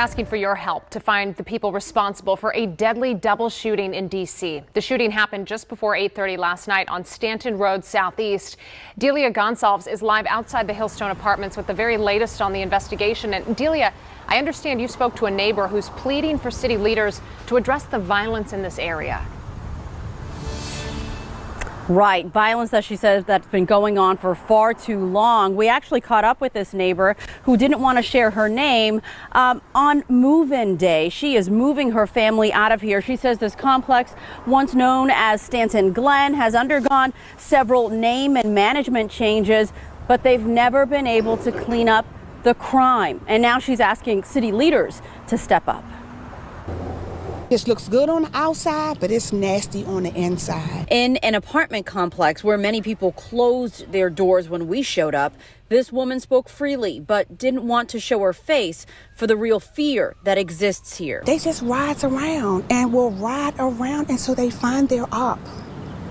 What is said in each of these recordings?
asking for your help to find the people responsible for a deadly double shooting in D.C. The shooting happened just before 8:30 last night on Stanton Road Southeast. Delia Gonsalves is live outside the Hillstone Apartments with the very latest on the investigation. And Delia, I understand you spoke to a neighbor who's pleading for city leaders to address the violence in this area. Right. Violence that she says that's been going on for far too long. We actually caught up with this neighbor who didn't want to share her name on move-in day. She is moving her family out of here. She says this complex, once known as Stanton Glen, has undergone several name and management changes, but they've never been able to clean up the crime. And now she's asking city leaders to step up. This looks good on the outside, but it's nasty on the inside. In an apartment complex where many people closed their doors when we showed up, this woman spoke freely but didn't want to show her face for the real fear that exists here. They just rides around and will ride around until they find their op.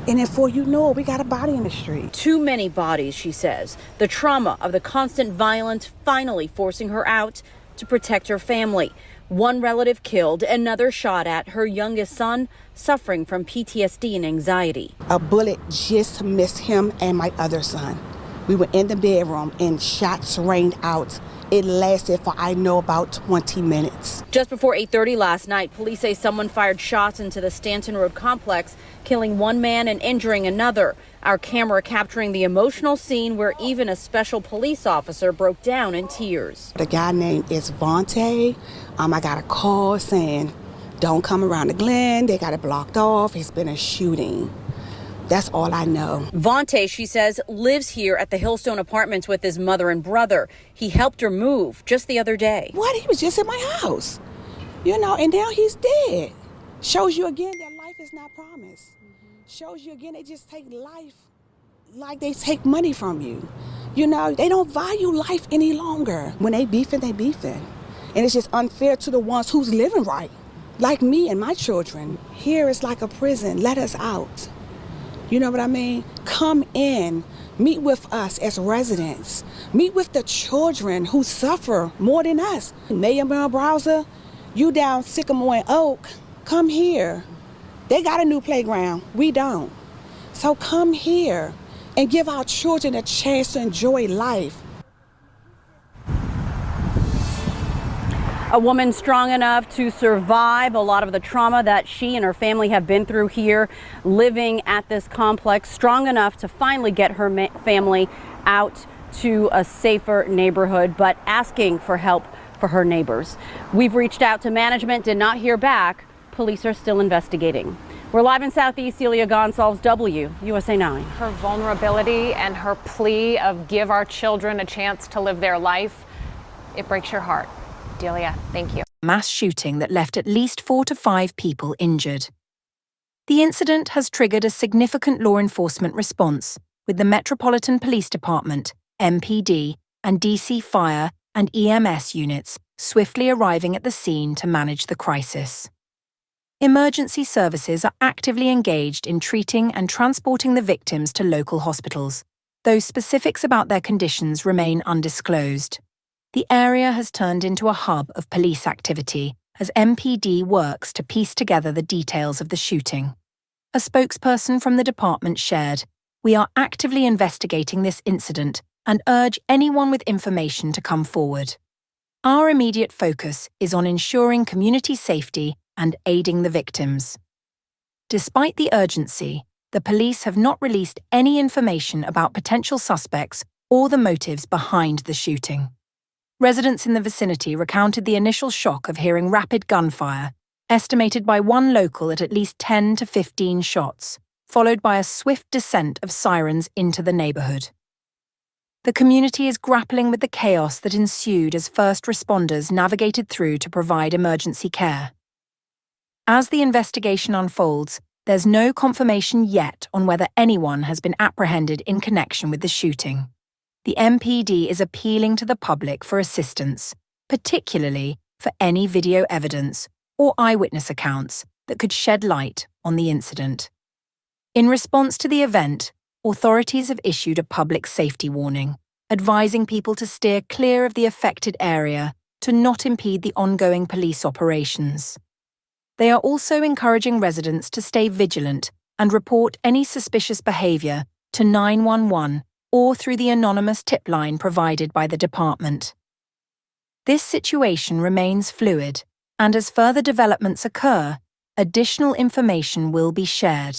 And then before you know it, we got a body in the street. Too many bodies, she says. The trauma of the constant violence finally forcing her out to protect her family. One relative killed, another shot at, her youngest son suffering from PTSD and anxiety. A bullet just missed him and my other son. We were in the bedroom and shots rained out. It lasted for, I know, about 20 minutes. Just before 8:30 last night, police say someone fired shots into the Stanton Road complex, killing one man and injuring another. Our camera capturing the emotional scene where even a special police officer broke down in tears. The guy name is Vontae. I got a call saying, don't come around the Glen. They got it blocked off. It's been a shooting. That's all I know. Vontae, she says, lives here at the Hillstone Apartments with his mother and brother. He helped her move just the other day. What? He was just in my house. You know, and now he's dead. Shows you again that life is not promised. Shows you again they just take life like they take money from you. You know, they don't value life any longer. When they beefing, they beefing. And it's just unfair to the ones who's living right. Like me and my children. Here is like a prison. Let us out. You know what I mean? Come in, meet with us as residents. Meet with the children who suffer more than us. Mayor Browser, you down Sycamore and Oak, come here. They got a new playground, we don't. So come here and give our children a chance to enjoy life. A woman strong enough to survive a lot of the trauma that she and her family have been through here, living at this complex, strong enough to finally get her family out to a safer neighborhood, but asking for help for her neighbors. We've reached out to management, did not hear back. Police are still investigating. We're live in Southeast. Delia Gonsalves, USA 9. Her vulnerability and her plea of give our children a chance to live their life, it breaks your heart. Delia, thank you. Mass shooting that left at least 4 to 5 people injured. The incident has triggered a significant law enforcement response, with the Metropolitan Police Department, MPD, and DC Fire and EMS units swiftly arriving at the scene to manage the crisis. Emergency services are actively engaged in treating and transporting the victims to local hospitals, though specifics about their conditions remain undisclosed. The area has turned into a hub of police activity as MPD works to piece together the details of the shooting. A spokesperson from the department shared, "We are actively investigating this incident and urge anyone with information to come forward. Our immediate focus is on ensuring community safety and aiding the victims." Despite the urgency, the police have not released any information about potential suspects or the motives behind the shooting. Residents in the vicinity recounted the initial shock of hearing rapid gunfire, estimated by one local at least 10 to 15 shots, followed by a swift descent of sirens into the neighborhood. The community is grappling with the chaos that ensued as first responders navigated through to provide emergency care. As the investigation unfolds, there's no confirmation yet on whether anyone has been apprehended in connection with the shooting. The MPD is appealing to the public for assistance, particularly for any video evidence or eyewitness accounts that could shed light on the incident. In response to the event, authorities have issued a public safety warning, advising people to steer clear of the affected area to not impede the ongoing police operations. They are also encouraging residents to stay vigilant and report any suspicious behaviour to 911 or through the anonymous tip line provided by the department. This situation remains fluid, and as further developments occur, additional information will be shared.